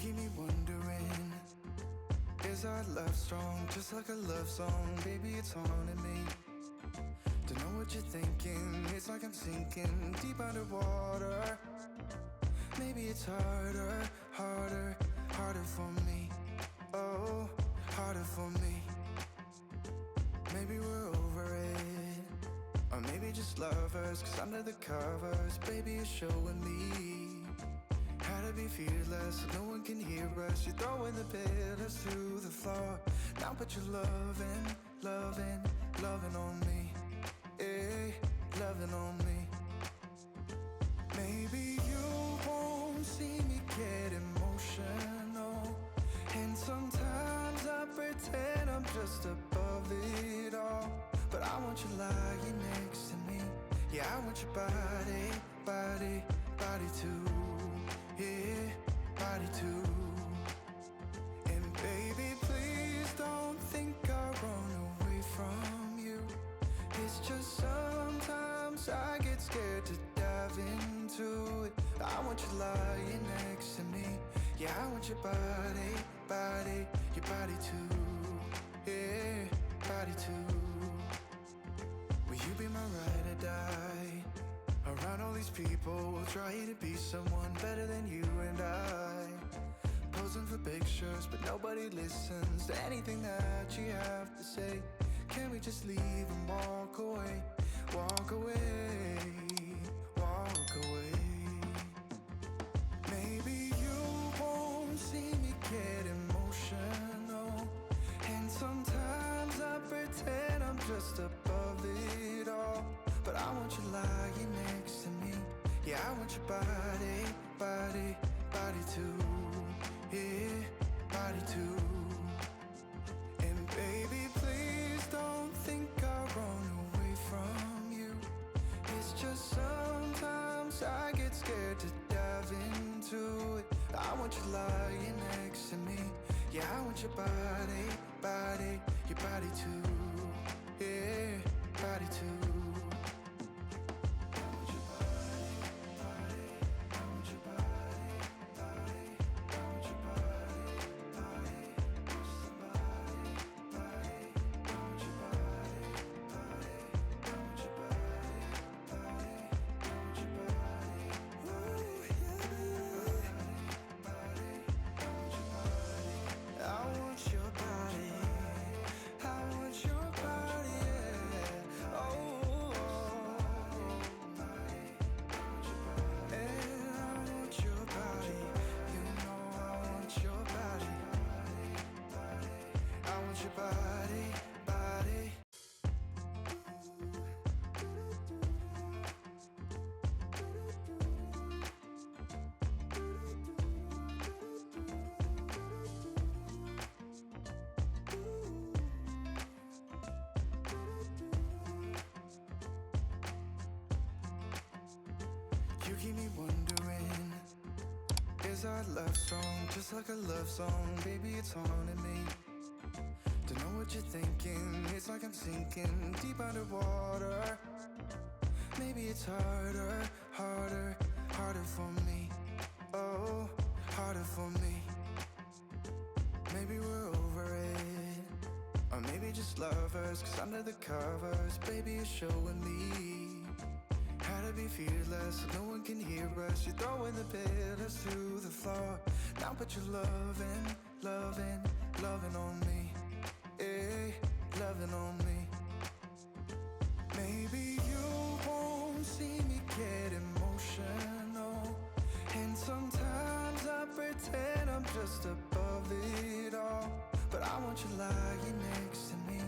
keep me wondering, is our love strong, just like a love song? Baby, it's haunting me. Don't know what you're thinking, it's like I'm sinking deep underwater. Maybe it's harder, harder, harder for me. Oh, harder for me. Maybe we're over it, or maybe just lovers, cause under the covers, baby, you're showing me how to be fearless, so no one can hear us. You're throwing the pillars through the floor. Now put your loving, loving, loving on me. Hey, loving on me. Maybe you won't see me get emotional, and sometimes I pretend I'm just above it all. But I want you lying next to me. Yeah, I want your body, body, body too. Yeah, body too. And baby, please don't think I'll run away from you. It's just sometimes I get scared to dive into it. I want you lying next to me. Yeah, I want your body, body, your body too. Yeah, body too. Will you be my ride or die? Around all these people, we'll try to be someone better than you and I. Posing for pictures, but nobody listens to anything that you have to say. Can we just leave and walk away? Walk away, walk away. Maybe you won't see me get emotional, and sometimes I pretend I'm just above it all. But I want you lying next to me. Yeah, I want your body, body, body too. Yeah, body too. And baby, please don't think I'll run away from you. It's just sometimes I get scared to dive into it. I want you lying next to me. Yeah, I want your body, body, your body too. Yeah, body too. You keep me wondering, is our love strong, just like a love song? Baby, it's haunting me. Don't know what you're thinking, it's like I'm sinking deep underwater. Maybe it's harder, harder, harder for me. Oh, harder for me. Maybe we're over it, or maybe just lovers, cause under the covers, baby, you're showing me how to be fearless, so no one can hear us. You're throwing the pillars through the floor. Now put your loving, loving, loving on me. Hey, loving on me. Maybe you won't see me get emotional, and sometimes I pretend I'm just above it all. But I want you lying next to me.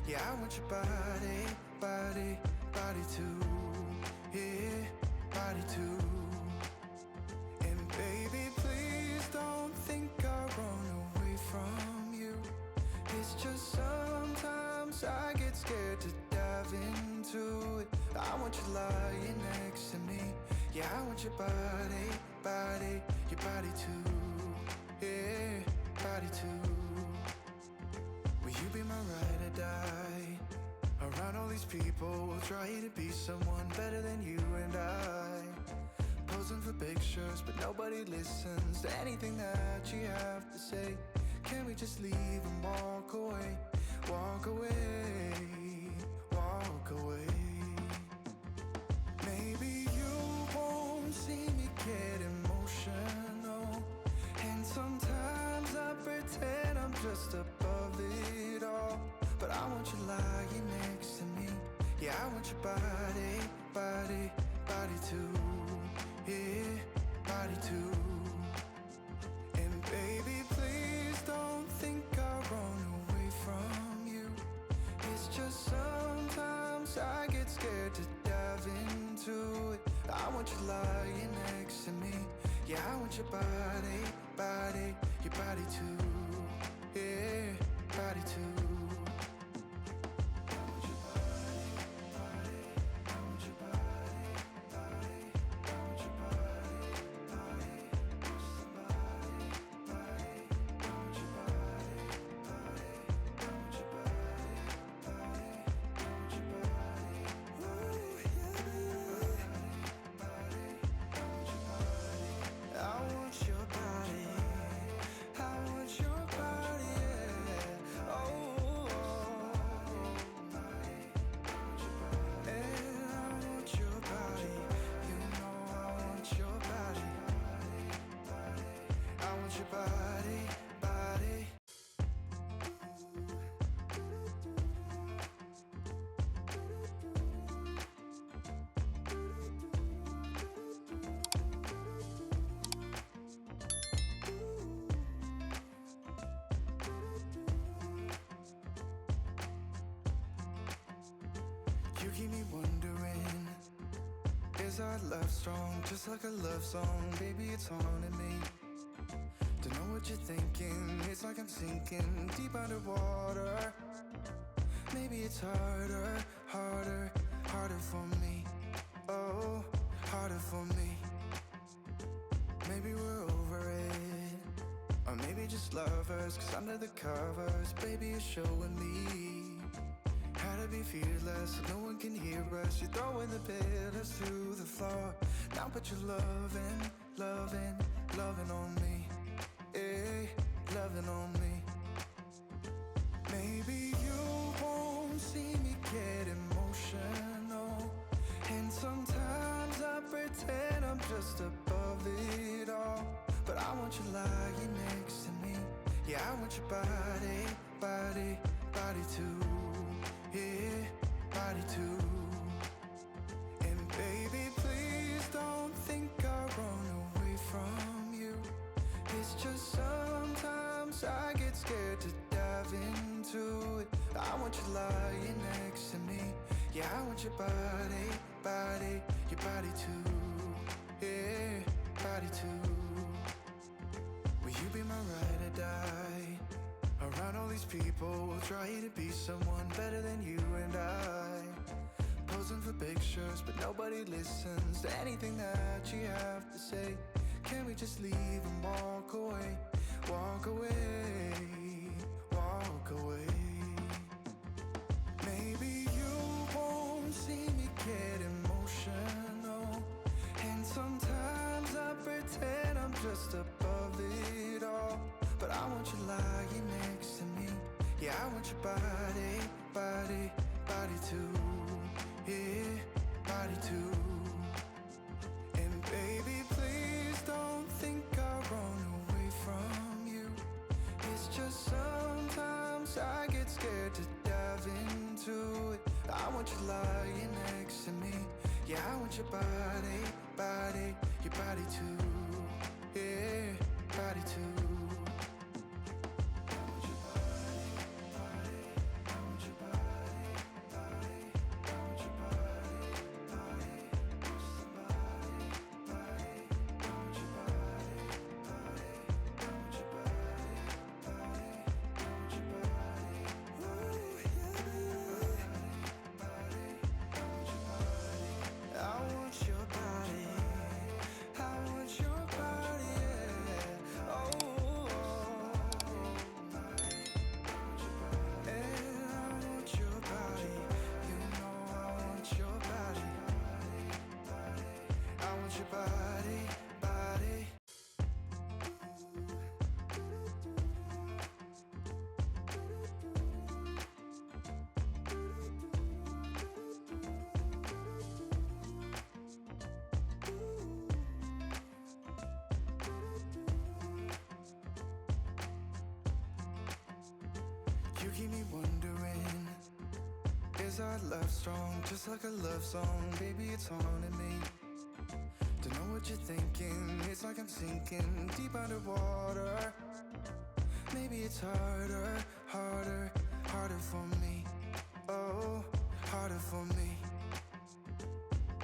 Yeah, I want your body, body, body too. Yeah, body too. And baby, please don't think I'll run away from you. It's just sometimes I get scared to dive into it. I want you lying next to me. Yeah, I want your body, body, your body too. Yeah, body too. Will you be my ride or die? Around all these people, we'll try to be someone better than you and I. Posing for pictures, but nobody listens to anything that you have to say. Can we just leave and walk away? Walk away, walk away. Maybe you won't see me get emotional, and sometimes I pretend I'm just above it all. But I want you lying next to me. Yeah, I want your body, body, body too. Yeah, body too. And baby, please don't think I'll run away from you. It's just sometimes I get scared to dive into it. I want you lying next to me. Yeah, I want your body, body, your body too. Yeah, body too. You keep me wondering, is our love strong? Just like a love song, baby, it's haunting me. Don't know what you're thinking, it's like I'm sinking deep underwater. Maybe it's harder, harder, harder for me. Oh, harder for me. Maybe we're over it, or maybe just lovers, 'cause under the covers, baby, you're showing me how to be fearless, so no one can hear us. You're throwing the pillars through the floor. Now put your loving, loving, loving on me. Eh, loving on me. Maybe you won't see me get emotional, and sometimes I pretend I'm just above it all. But I want you lying next to me. Yeah, I want your body, body, body too. Yeah, body too. And baby, please don't think I'll run away from you. It's just sometimes I get scared to dive into it. I want you lying next to me. Yeah, I want your body, body, your body too. Yeah, body too. Will you be my ride or die? Around all these people, we'll try to be someone better than you and I. Posing for pictures, but nobody listens to anything that you have to say. Can we just leave and walk away? Walk away, walk away. Maybe you won't see me get emotional, and sometimes I pretend I'm just above it all. But I want you lying next to me. Yeah, I want your body, body, body too. Yeah, body too. And baby, please don't think I'll run away from you. It's just sometimes I get scared to dive into it. I want you lying next to me. Yeah, I want your body, body, your body too. Yeah, body too. keep me wondering, is our love strong, just like a love song? Baby, it's haunting me. Don't know what you're thinking, it's like I'm sinking deep underwater. Maybe it's harder, harder, harder for me. Oh, harder for me.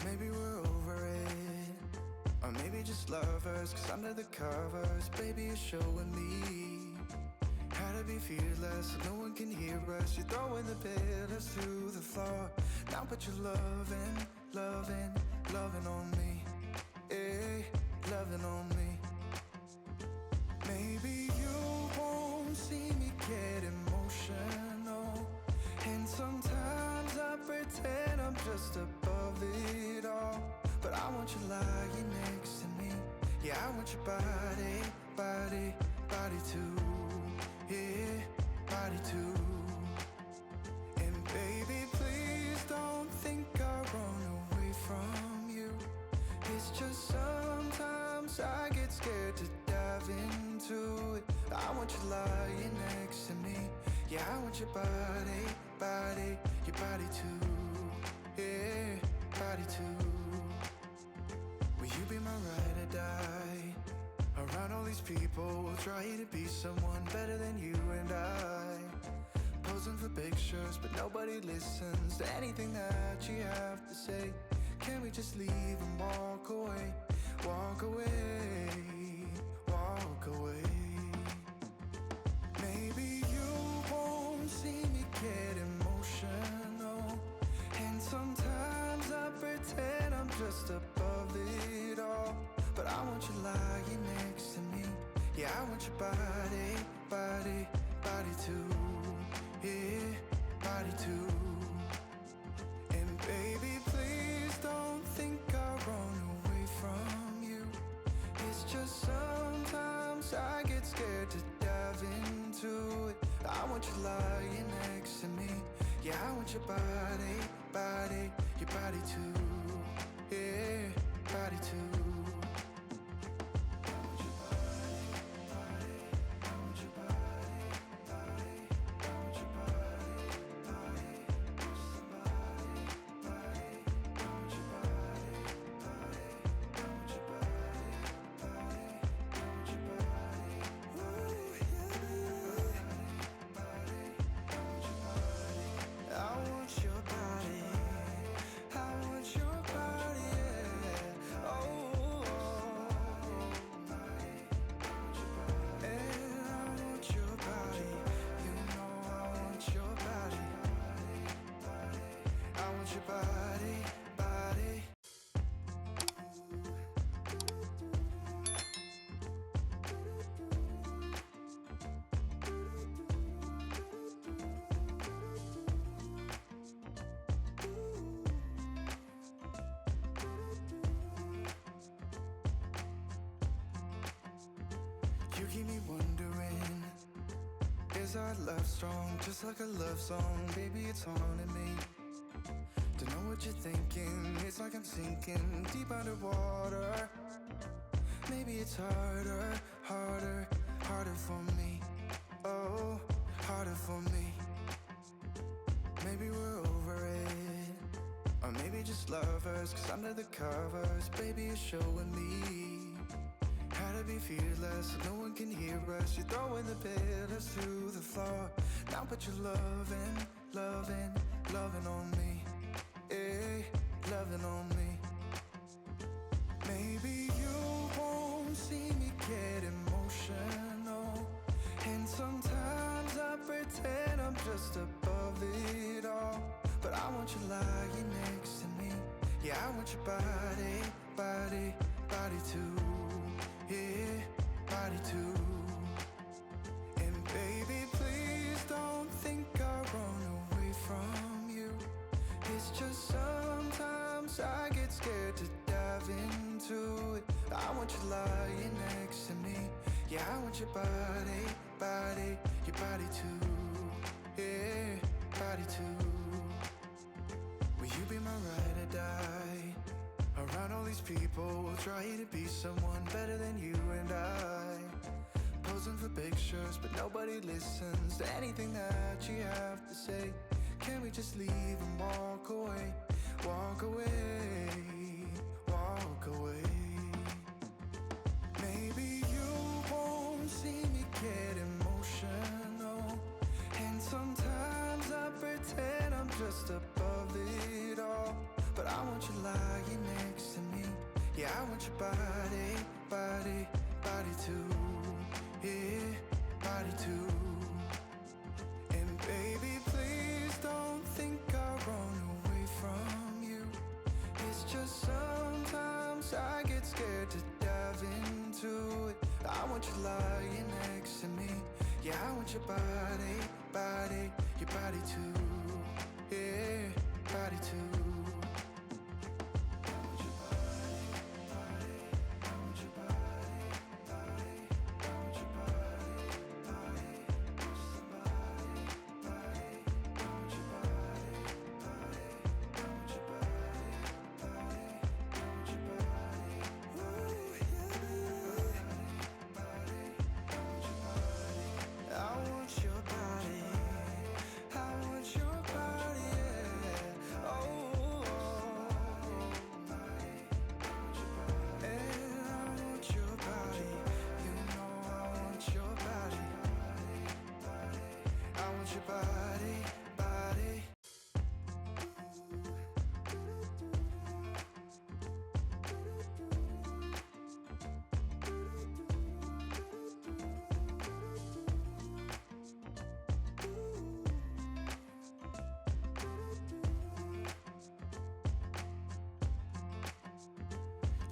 Maybe we're over it, or maybe just lovers, 'cause under the covers, baby, you're showing me how to be fearless, so no one can hear us. You're throwing the pillars through the floor. Now put your loving, loving, loving on me. Eh, loving on me. Maybe you won't see me get emotional, and sometimes I pretend I'm just above it all. But I want you lying next to me. Yeah, I want your body, body, body too. Yeah, body too. And baby, please don't think I run away from you. It's just sometimes I get scared to dive into it. I want you lying next to me. Yeah, I want your body, body, your body too. Yeah, body too. Will you be my ride or die? Around all these people, we'll try to be someone better than you and I. Posing for pictures, but nobody listens to anything that you have to say. Can we just leave and walk away? Walk away, walk away. Maybe you won't see me get emotional, and sometimes I pretend I'm just above it all. But I want you lying next to me. Yeah, I want your body, body, body too. Yeah, body too. And baby, please don't think I run away from you. It's just sometimes I get scared to dive into it. I want you lying next to me. Yeah, I want your body, body, your body too. Yeah, body too. You keep me wondering, is our love strong, just like a love song? Baby, it's haunting me. Don't know what you're thinking, it's like I'm sinking deep underwater. Maybe it's harder, harder, harder for me. Oh, harder for me. Maybe we're over it, or maybe just lovers, 'cause under the covers, baby, you're showing me how to be fearless, so no one can hear us. You're throwing the pillars through the floor. Now put your loving, loving, loving on me. Eh, loving on me. Maybe you won't see me get emotional, and sometimes I pretend I'm just above it all. But I want you lying next to me. Yeah, I want your body, body, body too. Yeah, body too. And baby, please don't think I run away from you. It's just sometimes I get scared to dive into it. I want you lying next to me. Yeah, I want your body, body, your body too. Yeah, body too. Will you be my ride or die? Around all these people, we'll try to be someone better than you and I. Posing for pictures, but nobody listens to anything that you have to say. Can we just leave and walk away? Walk away, walk away. Maybe you won't see me get emotional, and sometimes I pretend I'm just above it all. But I want you lying next to me. Yeah, I want your body, body, body too. Yeah, body too. And baby, please don't think I'll run away from you. It's just sometimes I get scared to dive into it. I want you lying next to me. Yeah, I want your body, body, your body too. Yeah, body too.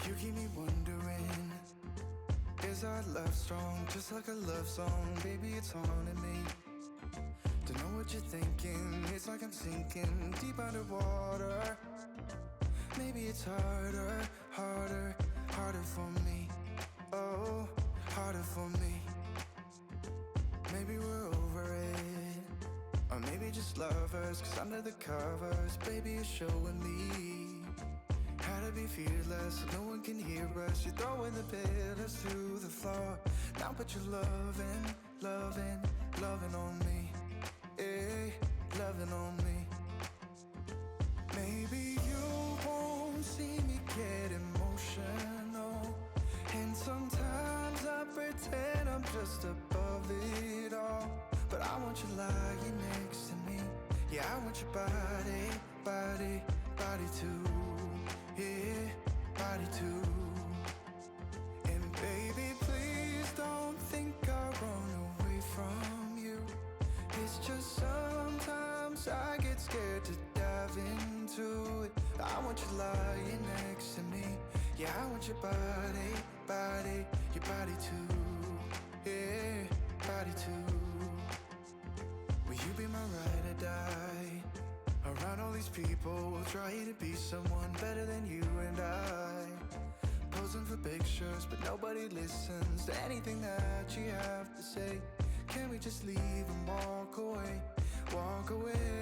You keep me wondering, is our love strong? Just like a love song, baby, it's haunting me. Don't know what you're thinking, it's like I'm sinking deep underwater. Maybe it's harder, harder, harder for me. Oh, harder for me. Maybe we're over it, or maybe just lovers, 'cause under the covers, baby, you're showing me how to be fearless, so no one can hear us. You're throwing the pillars through the floor. Now put your loving, loving, loving on me. Eh, loving on me. Maybe you won't see me get emotional, and sometimes I pretend I'm just above it all. But I want you lying next to me. Yeah, I want your body, body, body too. Yeah, body too. And baby, please don't think I'll run away from you. It's just sometimes I get scared to dive into it. I want you lying next to me. Yeah, I want your body, body, your body too. Yeah, body too. Will you be my ride or die? Around all these people, we'll try to be someone better than you and I. Posing for pictures, but nobody listens to anything that you have to say. Can we just leave and walk away? Walk away.